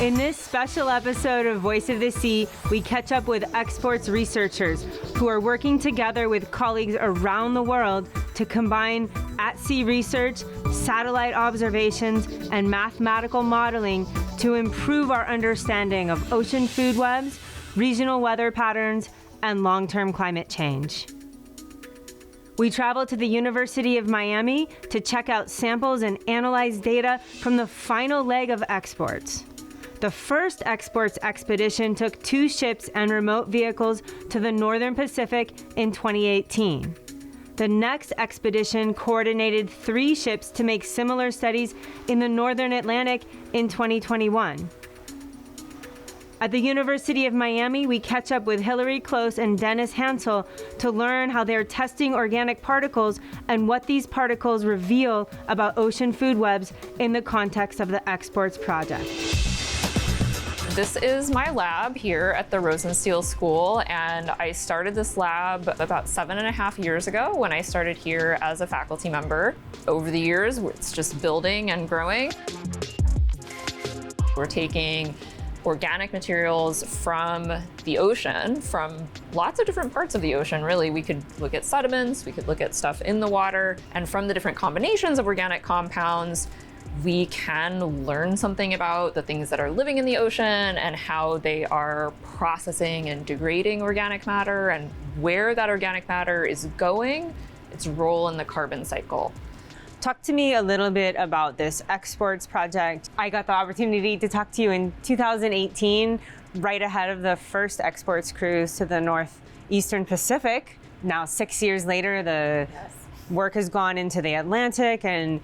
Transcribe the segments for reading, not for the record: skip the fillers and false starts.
In this special episode of Voice of the Sea, we catch up with exports researchers who are working together with colleagues around the world to combine at-sea research, satellite observations, and mathematical modeling to improve our understanding of ocean food webs, regional weather patterns, and long-term climate change. We traveled to the University of Miami to check out samples and analyze data from the final leg of exports. The first exports expedition took 2 ships and remote vehicles to the Northern Pacific in 2018. The next expedition coordinated 3 ships to make similar studies in the Northern Atlantic in 2021. At the University of Miami, we catch up with Hilary Close and Dennis Hansel to learn how they're testing organic particles and what these particles reveal about ocean food webs in the context of the Exports project. This is my lab here at the Rosenstiel School, and I started this lab about 7.5 years ago when I started here as a faculty member. Over the years, it's just building and growing. We're taking organic materials from the ocean, from lots of different parts of the ocean, really. We could look at sediments, we could look at stuff in the water, and from the different combinations of organic compounds, we can learn something about the things that are living in the ocean and how they are processing and degrading organic matter and where that organic matter is going, its role in the carbon cycle. Talk to me a little bit about this Exports project. I got the opportunity to talk to you in 2018, right ahead of the first Exports cruise to the Northeastern Pacific. Now, 6 years later, the work has gone into the Atlantic. And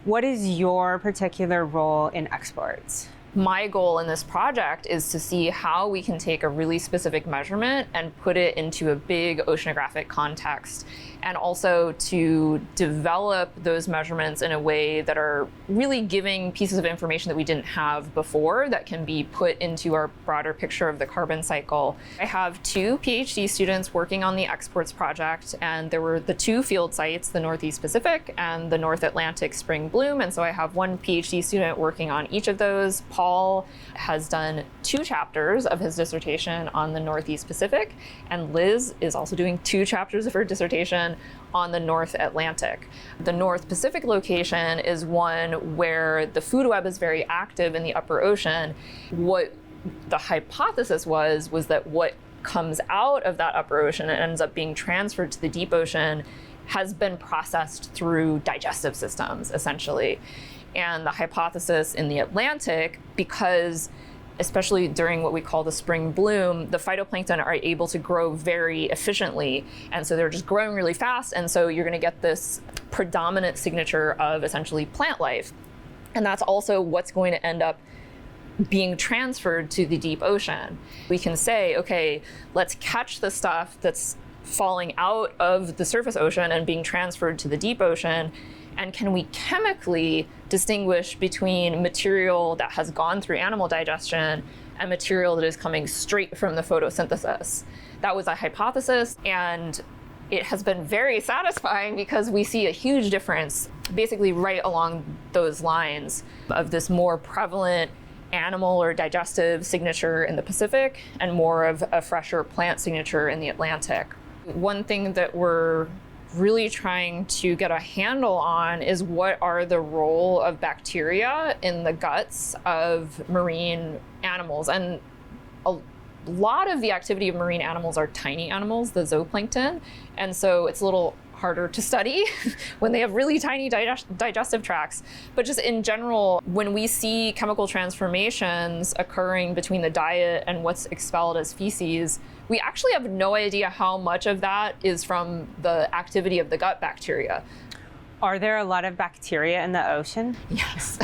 what is your particular role in Exports? My goal in this project is to see how we can take a really specific measurement and put it into a big oceanographic context, and also to develop those measurements in a way that are really giving pieces of information that we didn't have before that can be put into our broader picture of the carbon cycle. I have 2 PhD students working on the Exports project, and there were the 2 field sites, the Northeast Pacific and the North Atlantic Spring Bloom, and so I have 1 PhD student working on each of those. Paul has done 2 chapters of his dissertation on the Northeast Pacific, and Liz is also doing 2 chapters of her dissertation on the North Atlantic. The North Pacific location is one where the food web is very active in the upper ocean. What the hypothesis was that what comes out of that upper ocean and ends up being transferred to the deep ocean has been processed through digestive systems, essentially. And the hypothesis in the Atlantic, because especially during what we call the spring bloom, the phytoplankton are able to grow very efficiently. And so they're just growing really fast. And so you're going to get this predominant signature of essentially plant life. And that's also what's going to end up being transferred to the deep ocean. We can say, okay, let's catch the stuff that's falling out of the surface ocean and being transferred to the deep ocean. And can we chemically distinguish between material that has gone through animal digestion and material that is coming straight from the photosynthesis? That was a hypothesis, and it has been very satisfying because we see a huge difference basically right along those lines of this more prevalent animal or digestive signature in the Pacific and more of a fresher plant signature in the Atlantic. One thing that we're really trying to get a handle on is what are the role of bacteria in the guts of marine animals. And a lot of the activity of marine animals are tiny animals, the zooplankton. And so it's a little harder to study when they have really tiny digestive tracts. But just in general, when we see chemical transformations occurring between the diet and what's expelled as feces, we actually have no idea how much of that is from the activity of the gut bacteria. Are there a lot of bacteria in the ocean? Yes.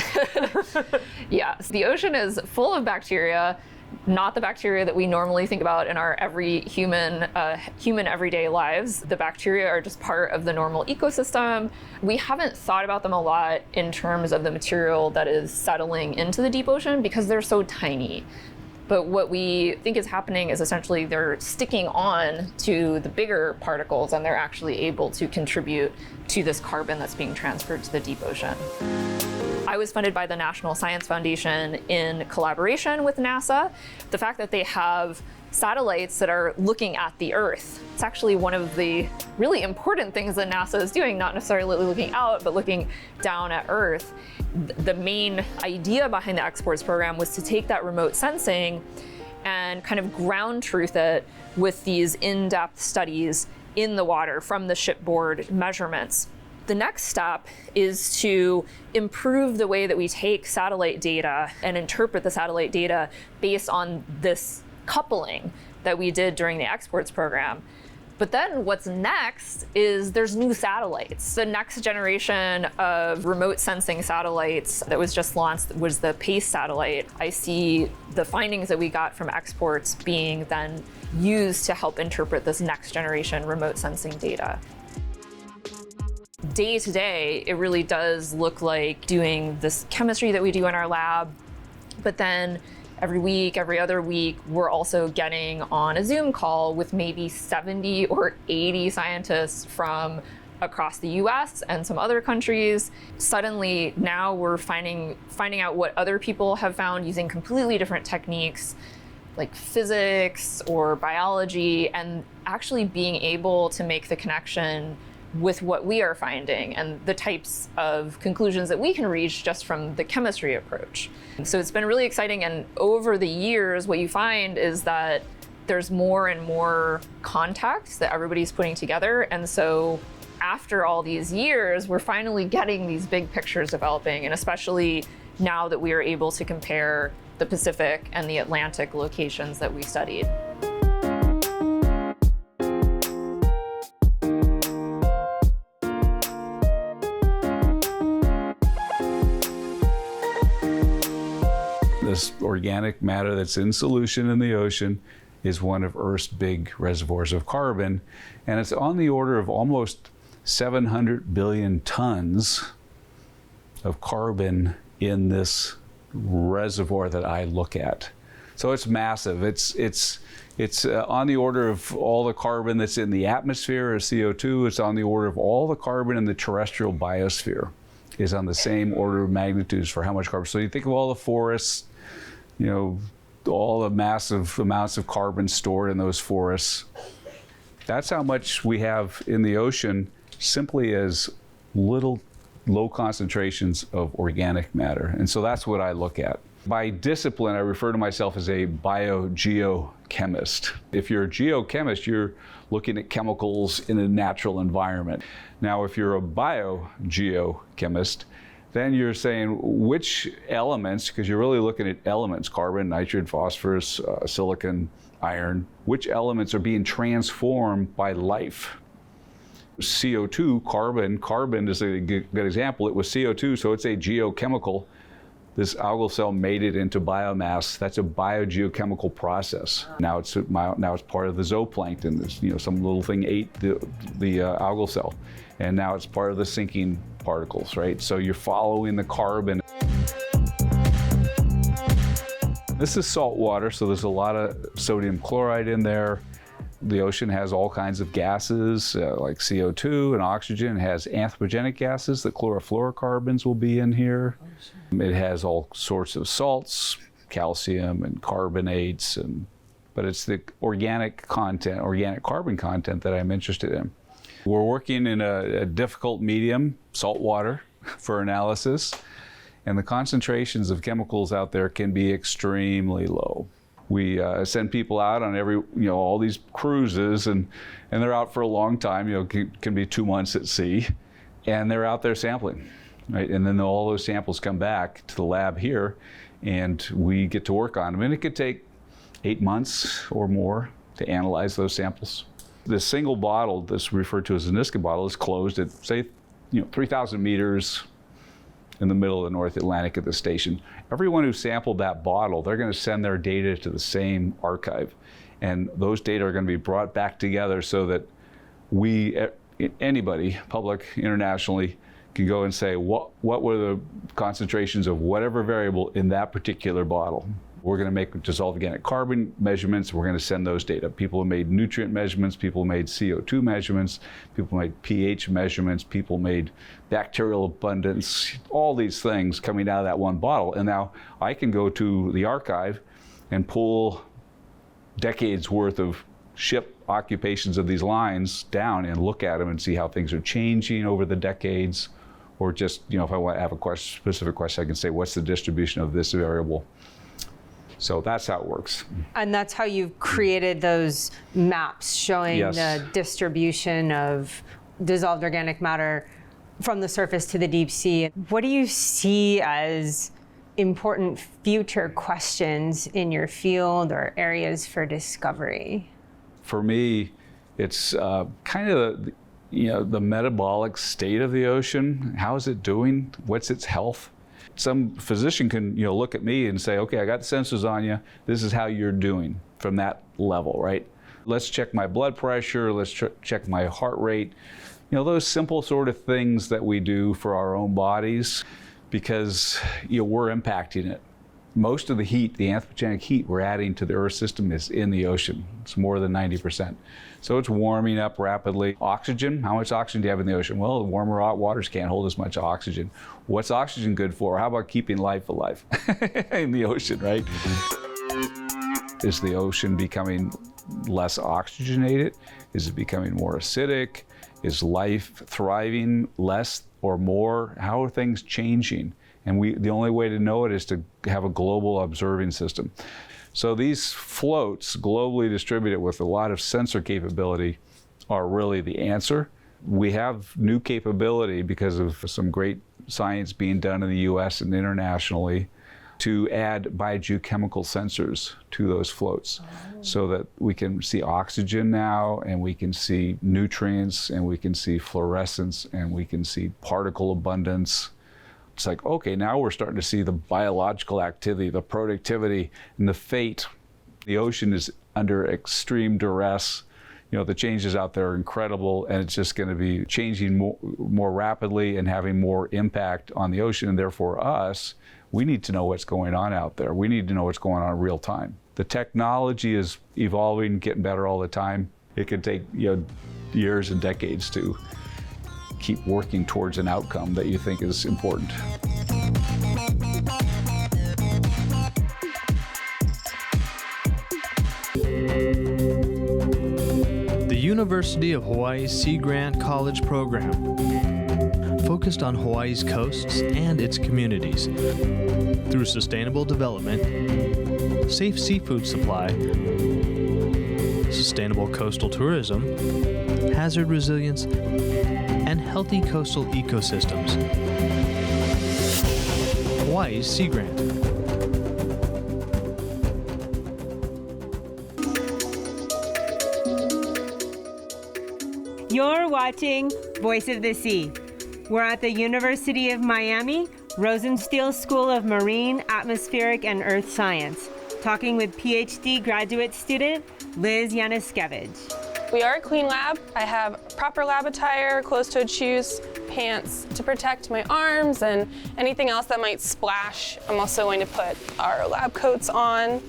Yes, the ocean is full of bacteria, not the bacteria that we normally think about in our human everyday lives. The bacteria are just part of the normal ecosystem. We haven't thought about them a lot in terms of the material that is settling into the deep ocean because they're so tiny. But what we think is happening is essentially they're sticking on to the bigger particles, and they're actually able to contribute to this carbon that's being transferred to the deep ocean. I was funded by the National Science Foundation in collaboration with NASA. The fact that they have satellites that are looking at the Earth, it's actually one of the really important things that NASA is doing, not necessarily looking out, but looking down at Earth. The main idea behind the exports program was to take that remote sensing and kind of ground truth it with these in-depth studies in the water from the shipboard measurements. The next step is to improve the way that we take satellite data and interpret the satellite data based on this coupling that we did during the exports program. But then what's next is there's new satellites. The next generation of remote sensing satellites that was just launched was the PACE satellite. I see the findings that we got from exports being then used to help interpret this next generation remote sensing data. Day to day, it really does look like doing this chemistry that we do in our lab, but then every week, every other week, we're also getting on a Zoom call with maybe 70 or 80 scientists from across the US and some other countries. Suddenly, now we're finding out what other people have found using completely different techniques like physics or biology, and actually being able to make the connection with what we are finding and the types of conclusions that we can reach just from the chemistry approach. So it's been really exciting, and over the years, what you find is that there's more and more context that everybody's putting together, and so after all these years, we're finally getting these big pictures developing, and especially now that we are able to compare the Pacific and the Atlantic locations that we studied. This organic matter that's in solution in the ocean is one of Earth's big reservoirs of carbon, and it's on the order of almost 700 billion tons of carbon in this reservoir that I look at. So it's massive. It's on the order of all the carbon that's in the atmosphere as CO2. It's on the order of all the carbon in the terrestrial biosphere is on the same order of magnitudes for how much carbon. So you think of all the forests, you know, all the massive amounts of carbon stored in those forests. That's how much we have in the ocean simply as little low concentrations of organic matter. And so that's what I look at. By discipline, I refer to myself as a biogeochemist. If you're a geochemist, you're looking at chemicals in a natural environment. Now, if you're a biogeochemist, then you're saying which elements, because you're really looking at elements, carbon, nitrogen, phosphorus, silicon, iron, which elements are being transformed by life. CO2, carbon is a good example. It was CO2, so it's a geochemical. This algal cell made it into biomass. That's a biogeochemical process. Now it's part of the zooplankton. This, some little thing ate the algal cell, and now it's part of the sinking particles, right? So you're following the carbon. This is salt water, so there's a lot of sodium chloride in there. The ocean has all kinds of gases like CO2 and oxygen. It has anthropogenic gases. The chlorofluorocarbons will be in here. It has all sorts of salts, calcium and carbonates, but it's the organic content, organic carbon content that I'm interested in. We're working in a difficult medium, salt water, for analysis, and the concentrations of chemicals out there can be extremely low. We send people out on all these cruises, and they're out for a long time. Can be 2 months at sea, and they're out there sampling, right? And then all those samples come back to the lab here, and we get to work on them. And it could take 8 months or more to analyze those samples. The single bottle, that's referred to as a Niska bottle, is closed at, say, 3,000 meters in the middle of the North Atlantic at the station. Everyone who sampled that bottle, they're going to send their data to the same archive. And those data are going to be brought back together so that anybody, public, internationally, can go and say, what were the concentrations of whatever variable in that particular bottle? We're going to make dissolved organic carbon measurements. We're going to send those data. People have made nutrient measurements. People made CO2 measurements. People made pH measurements. People made bacterial abundance. All these things coming out of that one bottle. And now I can go to the archive and pull decades worth of ship occupations of these lines down and look at them and see how things are changing over the decades. Or just, if I want to have a specific question, I can say, what's the distribution of this variable? So that's how it works. And that's how you've created those maps showing the distribution of dissolved organic matter from the surface to the deep sea. What do you see as important future questions in your field or areas for discovery? For me, it's kind of the metabolic state of the ocean. How is it doing? What's its health? Some physician can look at me and say, okay, I got the sensors on you. This is how you're doing from that level, right? Let's check my blood pressure. Let's check my heart rate. Those simple sort of things that we do for our own bodies, because we're impacting it. Most of the heat, the anthropogenic heat we're adding to the Earth system is in the ocean. It's more than 90%. So it's warming up rapidly. Oxygen, how much oxygen do you have in the ocean? Well, the warmer hot waters can't hold as much oxygen. What's oxygen good for? How about keeping life alive in the ocean, right? Is the ocean becoming less oxygenated? Is it becoming more acidic? Is life thriving less or more? How are things changing? And the only way to know it is to have a global observing system. So these floats, globally distributed with a lot of sensor capability, are really the answer. We have new capability because of some great science being done in the US and internationally to add biogeochemical sensors to those floats so that we can see oxygen now, and we can see nutrients, and we can see fluorescence, and we can see particle abundance. It's like, okay, now we're starting to see the biological activity, the productivity, and the fate. The ocean is under extreme duress. The changes out there are incredible, and it's just going to be changing more rapidly and having more impact on the ocean. And therefore, us, we need to know what's going on out there. We need to know what's going on in real time. The technology is evolving, getting better all the time. It could take years and decades to keep working towards an outcome that you think is important. The University of Hawaii's Sea Grant College program focused on Hawaii's coasts and its communities through sustainable development, safe seafood supply, sustainable coastal tourism, hazard resilience, and healthy coastal ecosystems. Hawaii's Sea Grant. You're watching Voice of the Sea. We're at the University of Miami, Rosenstiel School of Marine, Atmospheric, and Earth Science, talking with PhD graduate student Liz Yanuskevich. We are a clean lab. I have proper lab attire, closed-toed shoes, pants to protect my arms and anything else that might splash. I'm also going to put our lab coats on.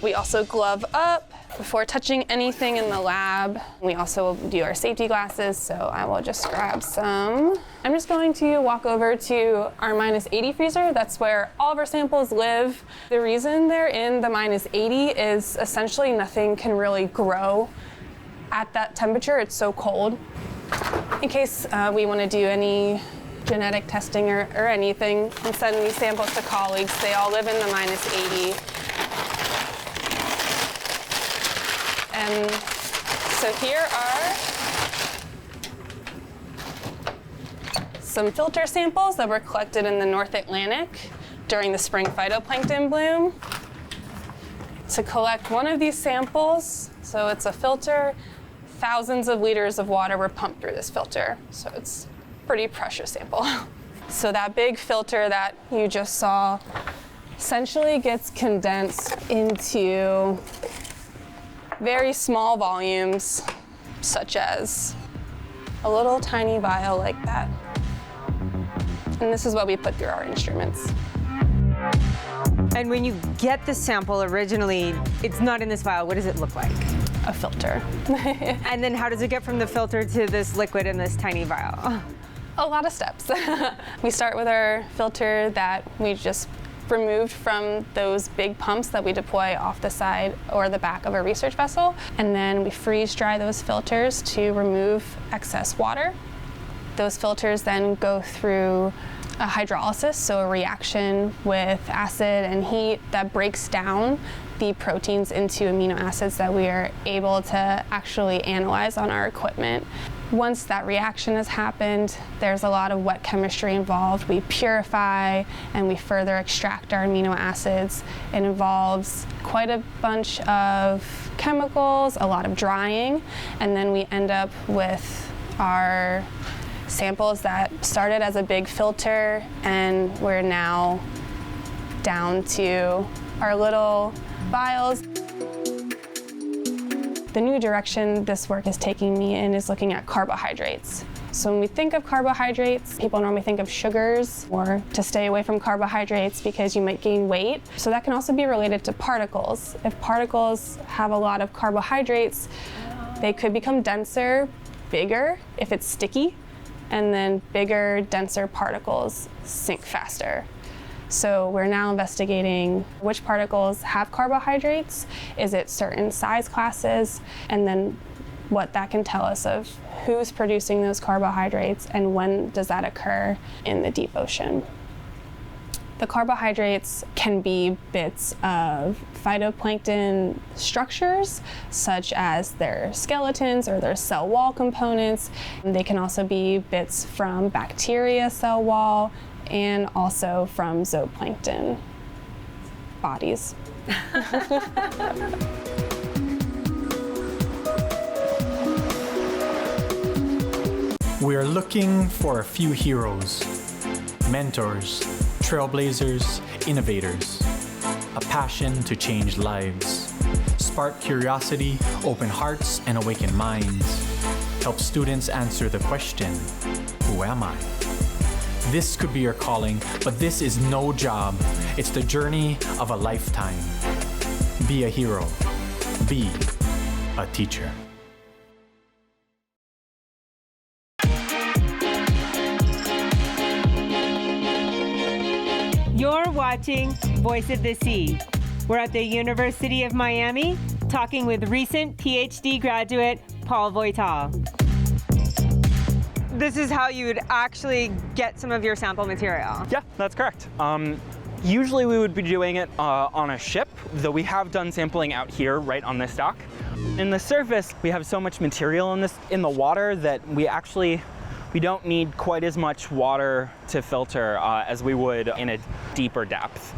We also glove up before touching anything in the lab. We also do our safety glasses, so I will just grab some. I'm just going to walk over to our -80 freezer. That's where all of our samples live. The reason they're in the -80 is essentially nothing can really grow at that temperature. It's so cold. In case we want to do any genetic testing or anything and send these samples to colleagues, they all live in the -80. And so here are some filter samples that were collected in the North Atlantic during the spring phytoplankton bloom. To collect one of these samples, so it's a filter, thousands of liters of water were pumped through this filter. So it's a pretty precious sample. So that big filter that you just saw essentially gets condensed into very small volumes, such as a little tiny vial like that. And this is what we put through our instruments. And when you get the sample originally, it's not in this vial. What does it look like? A filter. And then how does it get from the filter to this liquid in this tiny vial? A lot of steps. We start with our filter that we just removed from those big pumps that we deploy off the side or the back of a research vessel. And then we freeze dry those filters to remove excess water. Those filters then go through a hydrolysis, so a reaction with acid and heat that breaks down the proteins into amino acids that we are able to actually analyze on our equipment. Once that reaction has happened, there's a lot of wet chemistry involved. We purify and we further extract our amino acids. It involves quite a bunch of chemicals, a lot of drying, and then we end up with our samples that started as a big filter, and we're now down to our little vials. The new direction this work is taking me in is looking at carbohydrates. So when we think of carbohydrates, people normally think of sugars, or to stay away from carbohydrates because you might gain weight. So that can also be related to particles. If particles have a lot of carbohydrates, they could become denser, bigger if it's sticky, and then bigger, denser particles sink faster. So we're now investigating which particles have carbohydrates, is it certain size classes, and then what that can tell us of who's producing those carbohydrates and when does that occur in the deep ocean. The carbohydrates can be bits of phytoplankton structures, such as their skeletons or their cell wall components. They can also be bits from bacteria cell wall and also from zooplankton bodies. We are looking for a few heroes, mentors, trailblazers, innovators, a passion to change lives, spark curiosity, open hearts, and awaken minds, help students answer the question, who am I? This could be your calling, but this is no job. It's the journey of a lifetime. Be a hero. Be a teacher. You're watching Voice of the Sea. We're at the University of Miami talking with recent PhD graduate Paul Voital. This is how you would actually get some of your sample material. Yeah, that's correct. Usually we would be doing it on a ship, though we have done sampling out here right on this dock. In the surface, we have so much material in the water that we don't need quite as much water to filter as we would in a deeper depth.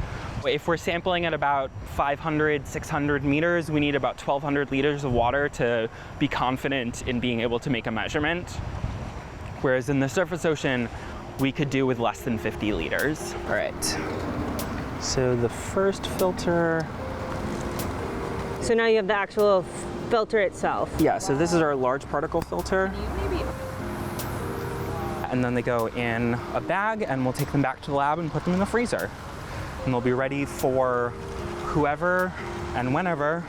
If we're sampling at about 500, 600 meters, we need about 1,200 liters of water to be confident in being able to make a measurement. Whereas in the surface ocean, we could do with less than 50 liters. All right. So the first filter. So now you have the actual filter itself. Yeah, so this is our large particle filter. And then they go in a bag, and we'll take them back to the lab and put them in the freezer. And they'll be ready for whoever and whenever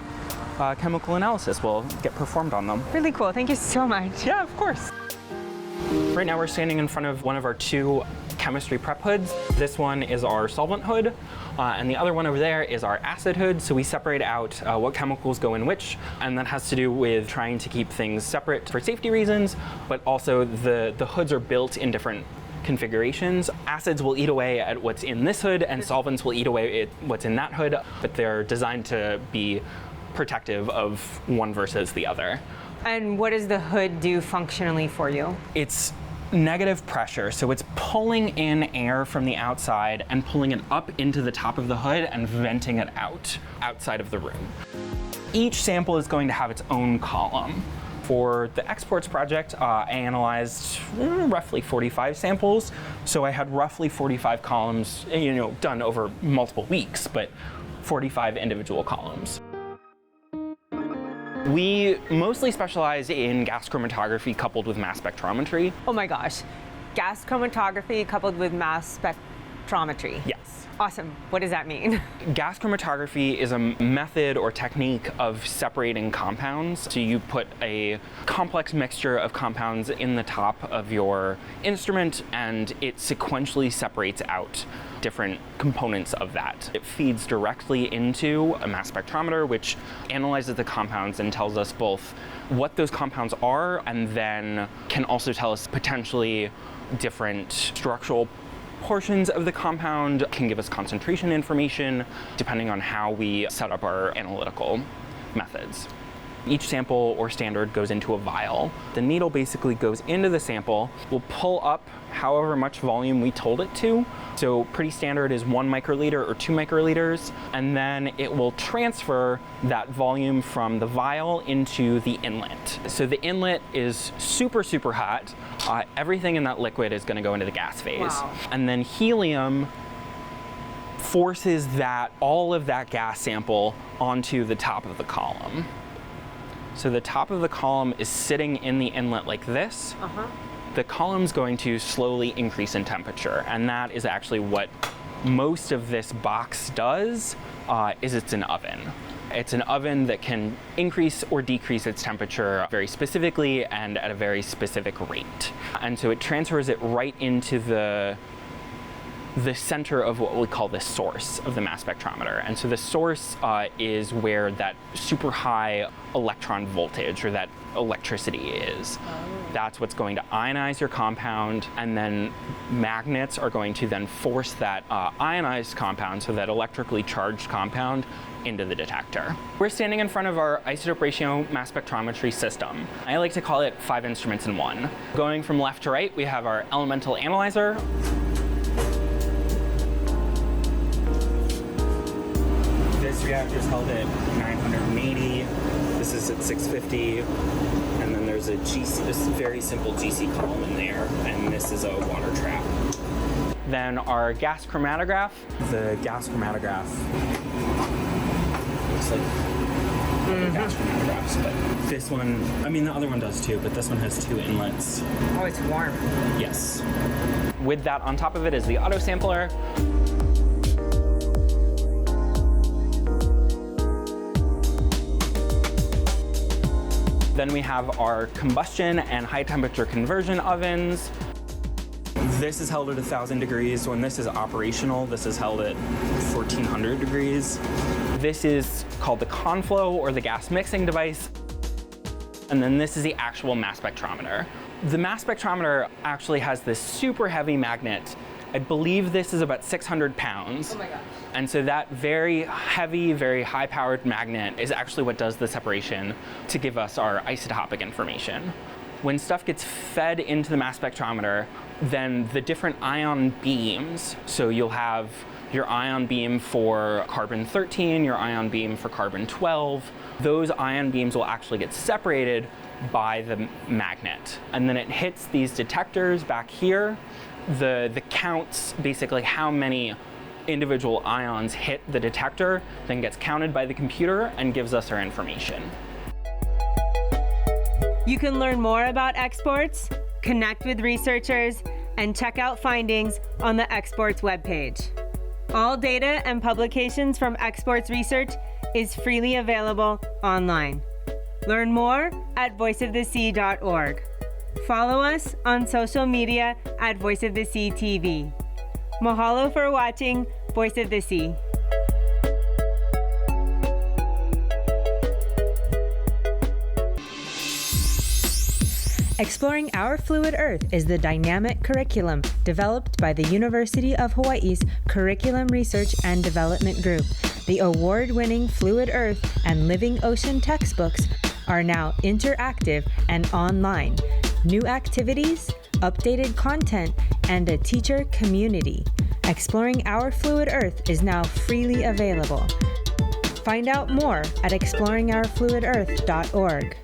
chemical analysis will get performed on them. Really cool. Thank you so much. Yeah, of course. Right now we're standing in front of one of our two chemistry prep hoods. This one is our solvent hood, and the other one over there is our acid hood. So we separate out what chemicals go in which, and that has to do with trying to keep things separate for safety reasons, but also the hoods are built in different configurations. Acids will eat away at what's in this hood, and solvents will eat away at what's in that hood, but they're designed to be protective of one versus the other. And what does the hood do functionally for you? It's negative pressure, so it's pulling in air from the outside and pulling it up into the top of the hood and venting it out outside of the room. Each sample is going to have its own column. For the exports project, I analyzed roughly 45 samples, so I had roughly 45 columns, done over multiple weeks, but 45 individual columns. We mostly specialize in gas chromatography coupled with mass spectrometry. Oh my gosh. Gas chromatography coupled with mass spectrometry. Yes. Awesome. What does that mean? Gas chromatography is a method or technique of separating compounds. So you put a complex mixture of compounds in the top of your instrument, and it sequentially separates out different components of that. It feeds directly into a mass spectrometer, which analyzes the compounds and tells us both what those compounds are, and then can also tell us potentially different structural portions of the compound, can give us concentration information, depending on how we set up our analytical methods. Each sample or standard goes into a vial. The needle basically goes into the sample. We'll pull up however much volume we told it to. So pretty standard is 1 microliter or 2 microliters, and then it will transfer that volume from the vial into the inlet. So the inlet is super, super hot. Everything in that liquid is going to go into the gas phase. Wow. And then helium forces all of that gas sample onto the top of the column. So the top of the column is sitting in the inlet like this. The column's going to slowly increase in temperature, and that is actually what most of this box does, is it's an oven. It's an oven that can increase or decrease its temperature very specifically and at a very specific rate. And so it transfers it right into the center of what we call the source of the mass spectrometer. And so the source is where that super high electron voltage or that electricity is. That's what's going to ionize your compound, and then magnets are going to then force that ionized compound, so that electrically charged compound, into the detector. We're standing in front of our isotope ratio mass spectrometry system. I like to call it 5 instruments in one. Going from left to right, we have our elemental analyzer. This reactor is held at 980. This is at 650. And then there's a this very simple GC column in there, and this is a water trap. Then our gas chromatograph. The gas chromatograph looks like gas chromatographs, but this one, I mean the other one does too, but this one has 2 inlets. Oh, it's warm. Yes. With that on top of it is the auto sampler. Then we have our combustion and high temperature conversion ovens. This is held at 1,000 degrees. When this is operational, this is held at 1,400 degrees. This is called the conflow, or the gas mixing device. And then this is the actual mass spectrometer. The mass spectrometer actually has this super heavy magnet. I believe this is about 600 pounds. Oh my gosh. And so that very heavy, very high-powered magnet is actually what does the separation to give us our isotopic information. When stuff gets fed into the mass spectrometer, then the different ion beams, so you'll have your ion beam for carbon-13, your ion beam for carbon-12, those ion beams will actually get separated by the magnet. And then it hits these detectors back here. The counts, basically how many individual ions hit the detector, then gets counted by the computer and gives us our information. You can learn more about exports, connect with researchers, and check out findings on the Exports webpage. All data and publications from Exports Research is freely available online. Learn more at voiceofthesea.org. Follow us on social media at Voice of the Sea TV. Mahalo for watching Voice of the Sea. Exploring Our Fluid Earth is the dynamic curriculum developed by the University of Hawaii's Curriculum Research and Development Group. The award-winning Fluid Earth and Living Ocean textbooks are now interactive and online. New activities, updated content, and a teacher community. Exploring Our Fluid Earth is now freely available. Find out more at exploringourfluidearth.org.